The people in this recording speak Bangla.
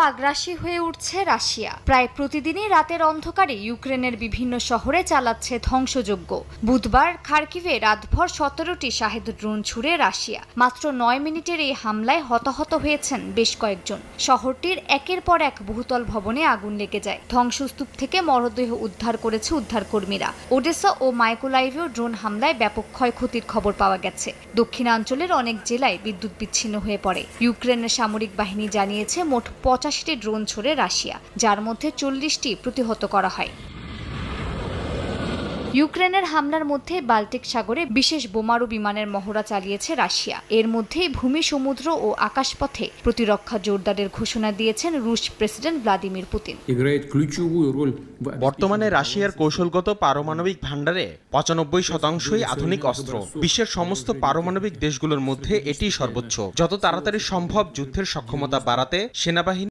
আগ্রাসী হয়ে উঠছে রাশিয়া। প্রায় প্রতিদিনই রাতের অন্ধকারে ইউক্রেনের বিভিন্ন শহরে চালাচ্ছে ধ্বংসযজ্ঞ। বুধবার খার্কিভে রাতভর 17টি শাহেদ ড্রোন ছুড়ে রাশিয়া। মাত্র 9 মিনিটের এই হামলায় হতাহত হয়েছেন বেশ কয়েকজন। শহরটির একের পর এক বহুতল ভবনে আগুন লেগে যায়। ধ্বংসস্তূপ থেকে মরদেহ উদ্ধার করেছে উদ্ধারকর্মীরা। ওডেসা ও মাইকোলাইভেও ড্রোন হামলায় ব্যাপক ক্ষয়ক্ষতির খবর পাওয়া গেছে। দক্ষিণাঞ্চলের অনেক জেলায় বিদ্যুৎ বিচ্ছিন্ন হয়ে পড়ে। ইউক্রেনের সামরিক বাহিনী জানিয়েছে মোট 85টি ড্রোন ছোড়ে রাশিয়া, যার মধ্যে 40টি প্রতিহত করা হয়। ইউক্রেনের হামলার মধ্যে বাল্টিক সাগরে বিশেষ বোমারু বিমানের মহড়া চালিয়েছে রাশিয়া। এর মধ্যেই ভূমি, সমুদ্র ও আকাশপথে প্রতিরক্ষা জোরদারের ঘোষণা দিয়েছেন রুশ প্রেসিডেন্ট ভ্লাদিমির পুতিন। বর্তমানে রাশিয়ার কৌশলগত পারমাণবিক ভান্ডারে 95%ই আধুনিক অস্ত্র। বিশ্বের সমস্ত পারমাণবিক দেশগুলোর মধ্যে এটি সর্বোচ্চ। যত তাড়াতাড়ি সম্ভব যুদ্ধের সক্ষমতা বাড়াতে সেনাবাহিনী